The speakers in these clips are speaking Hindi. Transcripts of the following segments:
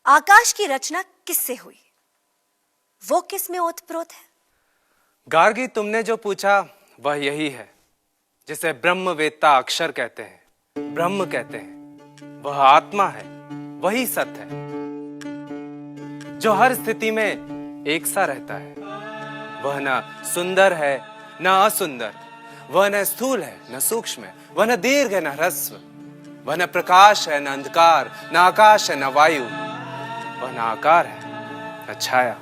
आकाश की रचना किससे हुई? वो किस में ओतप्रोत है? गार्गी, तुमने जो पूछा वह यही है जिसे ब्रह्मवेत्ता अक्षर कहते हैं, ब्रह्म कहते हैं। वह आत्मा है, वही सत्य है जो हर स्थिति में एक सा रहता है। वह न सुंदर है न असुंदर, वह न स्थूल है न सूक्ष्म है, वह न दीर्घ है न ह्रस्व, वह न प्रकाश है न अंधकार, न आकाश है न वायु, वह न आकार है न छाया,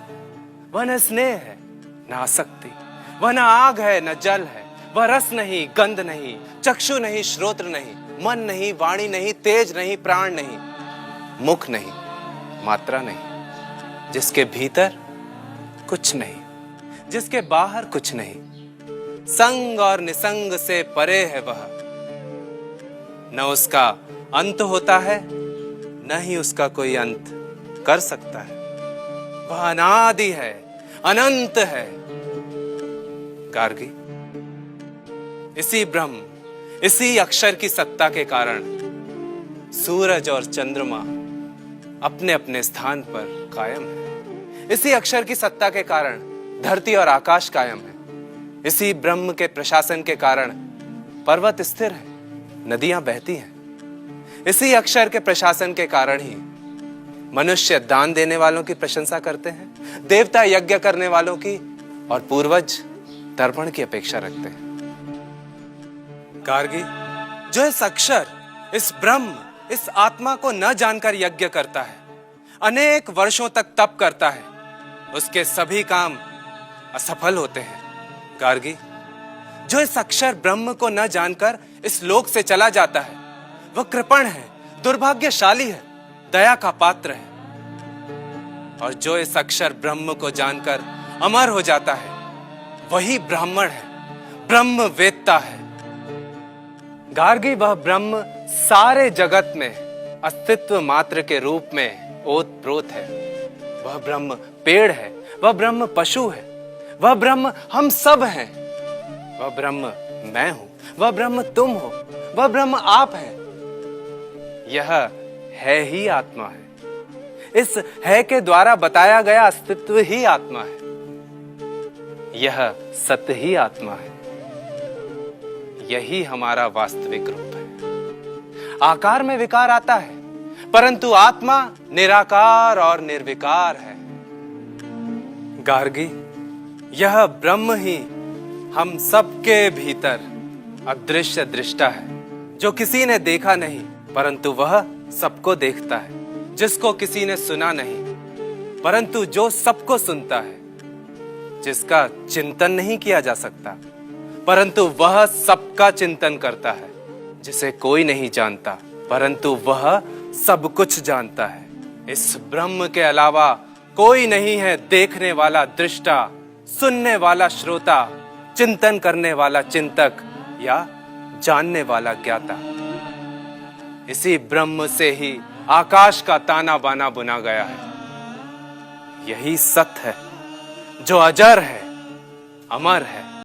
वह न स्नेह है न आसक्ति, वह न आग है न जल है, वह रस नहीं, गंध नहीं, चक्षु नहीं, श्रोत्र नहीं, मन नहीं, वाणी नहीं, तेज नहीं, प्राण नहीं, मुख नहीं, मात्रा नहीं, जिसके भीतर कुछ नहीं, जिसके बाहर कुछ नहीं, संग और निसंग से परे है वह। न उसका अंत होता है, न ही उसका कोई अंत कर सकता है। वह अनादि है, अनंत है। गार्गी, इसी ब्रह्म, इसी अक्षर की सत्ता के कारण सूरज और चंद्रमा अपने अपने स्थान पर कायम है। इसी अक्षर की सत्ता के कारण धरती और आकाश कायम है। इसी ब्रह्म के प्रशासन के कारण पर्वत स्थिर है, नदियां बहती हैं। इसी अक्षर के प्रशासन के कारण ही मनुष्य दान देने वालों की प्रशंसा करते हैं, देवता यज्ञ करने वालों की, और पूर्वज तर्पण की अपेक्षा रखते हैं। गार्गी, जो इस अक्षर, इस ब्रह्म, इस आत्मा को न जानकर यज्ञ करता है, अनेक वर्षों तक तप करता है, उसके सभी काम असफल होते हैं। गार्गी, जो इस अक्षर ब्रह्म को न जानकर इस लोक से चला जाता है, वह कृपण है, दुर्भाग्यशाली है, दया का पात्र है। और जो इस अक्षर ब्रह्म को जानकर अमर हो जाता है, वही ब्राह्मण है, ब्रह्मवेत्ता है। गार्गी, वह ब्रह्म सारे जगत में अस्तित्व मात्र के रूप में ओतप्रोत है। वह ब्रह्म पेड़ है, वह ब्रह्म पशु है, वह ब्रह्म हम सब हैं। वह ब्रह्म मैं हूं, वह ब्रह्म तुम हो, वह ब्रह्म आप हैं। यह है ही आत्मा है। इस है के द्वारा बताया गया अस्तित्व ही आत्मा है। यह सत्य ही आत्मा है। यही हमारा वास्तविक रूप है। आकार में विकार आता है, परंतु आत्मा निराकार और निर्विकार है। गार्गी, यह ब्रह्म ही हम सबके भीतर अदृश्य दृष्टा है, जो किसी ने देखा नहीं, परंतु वह सबको देखता है, जिसको किसी ने सुना नहीं, परंतु जो सबको सुनता है, जिसका चिंतन नहीं किया जा सकता, परंतु वह सबका चिंतन करता है, जिसे कोई नहीं जानता, परंतु वह सब कुछ जानता है। इस ब्रह्म के अलावा कोई नहीं है देखने वाला दृष्टा, सुनने वाला श्रोता, चिंतन करने वाला चिंतक या जानने वाला ज्ञाता। इसी ब्रह्म से ही आकाश का ताना बाना बुना गया है। यही सत्य है जो अजर है, अमर है।